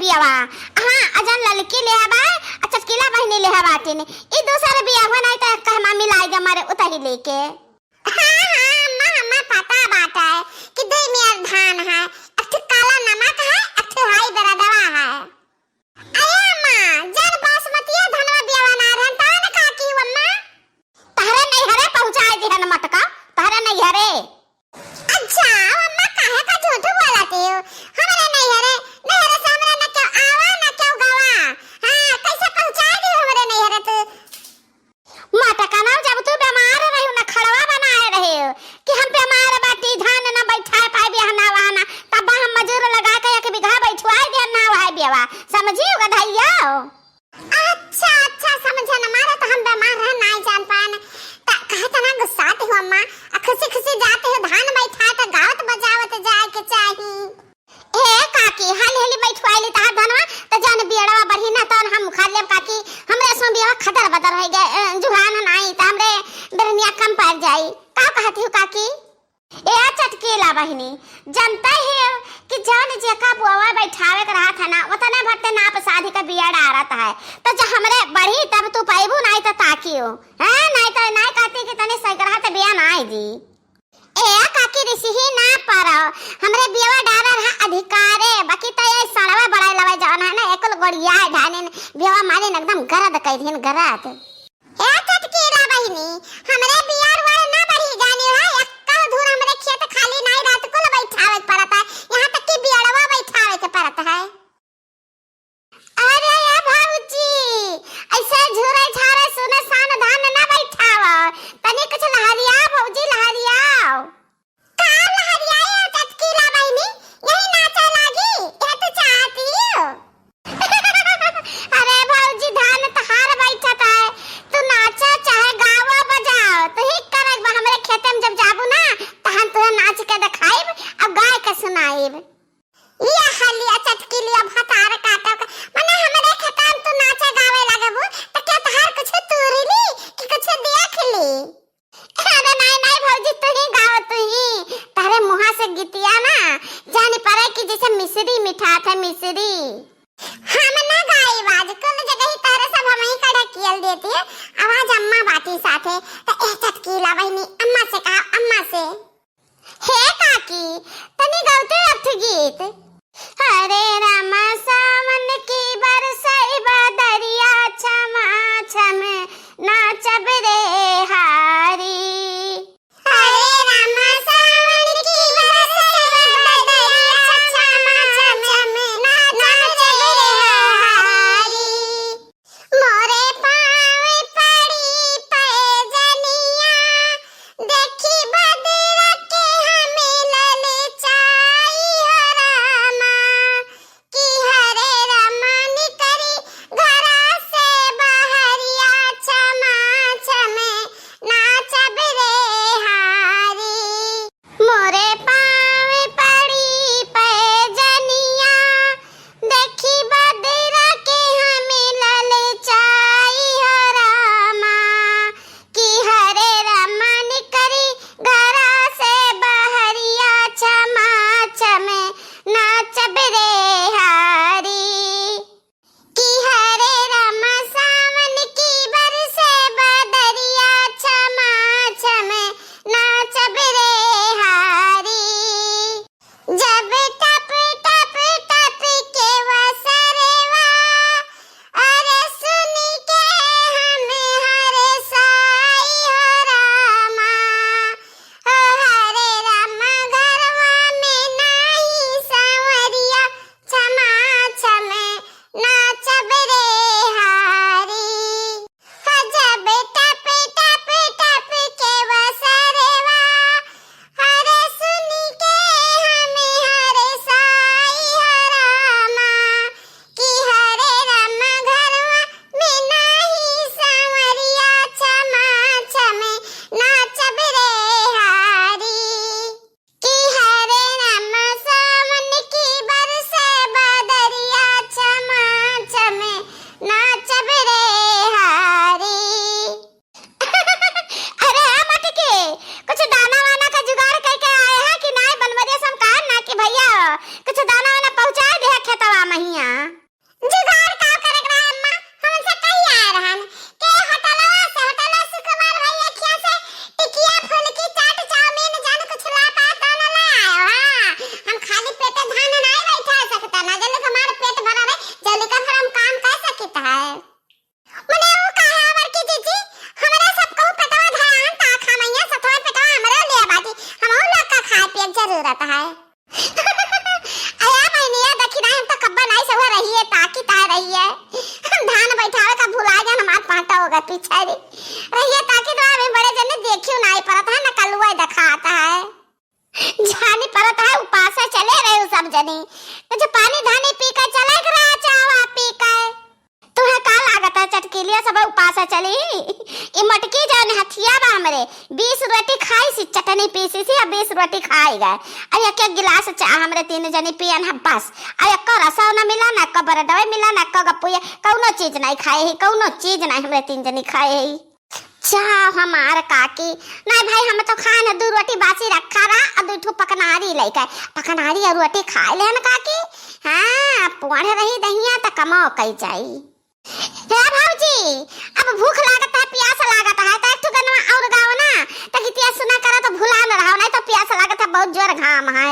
बियावा। हां अजन ललकी ले हबा आ चटकीला बहिनी ले हबा तेने ई दूसरे बियावा नहीं त कह मामी लाई दे मारे उतही लेके। हां हां अम्मा हमें पता बात है कि दे में धान है अठ काला नमक है अठ हाई दरा दवा है। अरे अम्मा जन बासमती धनवा बियावा ना रहन ता न का की अम्मा तारे नहीं हरे पहुंचाए दिहन मटका तारे नहीं हरे। अच्छा अम्मा काहे का झूठ बोलती हो हमरे नहीं हरे से हमरे न क्यों आवा न क्यों गवा। हां कैसे पहुंचा दी हमरे नहीं हरे तू मटका ना जब तू बीमार रही न खड़वा बनाए रहे हो कि हम बीमार बाटी धान न बैठाए पाए बिहना वहाना तब हम मजूर लगा के एक बिघा बैठवाए दे ना वहां बियावा समझी हो गधैया। अच्छा अच्छा समझे न मारे तो हम बीमार रह नहीं जान पाए कहे तना गुस्सा आती हो अम्मा खुशी खुशी जाते हो धान बैठा तो गावत बजावत जाए के चाही। ए काकी हाल हाली बैठवाइली ता धनवा त जन बियड़वा बढ़ी ना त हम खा लेब काकी हमरे सो बिया खदर बदर हो गए जुहान नहीं त हमरे बरनिया कम पड़ जाई का कहती हो काकी। ए चटकीला बहिनी जानता है कि जान जेका बुआ बैठावे के रहा था ना उतने भरते नाप शादी का बिया डारत है तो जब हमरे बढ़ी तब तू पाइबू नहीं तो ताकियो है नहीं तो नहीं कहती कि तने सही रहा तो बिया ना आई दी। ए काकी ऋषि ही ना पारो हमरे बियावा डारा रहा अधिकारे बाकी तो ये सड़वा बड़ा लवा जान है ना एकल गोड़िया ढाने बियावा मारे एकदम गरद कह दिन गरद। ए चटकीला बहिनी हमरे बियार वाले ना बढ़ी जानी है एकल धूर हमरे खेत खाली नहीं रात को बैठावे पड़ता है यहां तक कि बियाड़वा बैठावे के पड़ता है। अरे या भाऊजी ऐसे झूरे झारे सुने सान धान ना बैठावा तनी कुछ लहरिया भाऊजी लहरिया का लहरिया चटकीला बहिनी यही नाचे लागी ये तो चाहती हो। अरे भाऊजी धान तहार बैठता है तू नाचा चाहे गावा बजाओ तो ही करक हमरे खेते में जब जाबू ना तहन तू नाच के दिखाइब अब गाय के सुनाइब। ये हलिया चटकीलिया भतार काटा माने हमरे खेते में तू नाचे गावे लगबू तो क्या तहार कुछ तोरी ली कि कुछ देख ली। अरे नहीं नहीं भाऊजी तू ही गाओ तू ही तारे मुंह से गीतिया ना जाने पड़े कि जैसे मिश्री मिठात है मिश्री। हम ना गाई बाज कुल जगह ही तारे सब हम ही कड़ा कियल देती है आवाज अम्मा बाती साथे तो ए चटकीला बहिनी अम्मा से कहा अम्मा से हे काकी तनी गाउते अठ गीत। हरे राम सावन की बरसाई बदरिया छमा छम नाचब रे हारी। हरे राम सावन की बरसाई बदरिया छमा छम नाचब रे जरूरत है। आया बहनिया देखी ना हम तो कब्बा नहीं सब रही है ताकि ता रही है धान बैठावे का भुला जान हमार पाटा होगा पीछे रही है ताकि तो हमें बड़े जने देखियो नहीं परत है ना कलुआ दिखाता है जानी परत है उपास चले रहे हो सब जने तो जो पानी धानी पी कर चले रहा चावा पी कर तुम्हें का लागत है चटकीलिया सब उपास चली ई मटकी जाने हथिया बा हमरे 20 रोटी खाई सी चटनी पीसी सी और 20 रोटी खाई गए अरे एक गिलास चाह हमरे तीन जने पियन है बस अरे क रसा ना मिला ना क बरडवे मिला ना क गपुया कौनो चीज नहीं खाए ही कौनो चीज नहीं हमरे तीन जने खाए ही चाह हमार काकी नहीं भाई हम तो खाना 2 रोटी बासी रखा रहा और 2 ठो पकनारी लेके पकनारी और रोटी खा लेन काकी हां पढ़ रही दहिया त कमो कई जाई हे भाऊजी अब भूख लागत है प्यास लागत है तो एक ठो गनवा और गाओ ना ताकि तिया सुना करा तो भुला न रहो नहीं तो प्यास लागत है बहुत जोर घाम है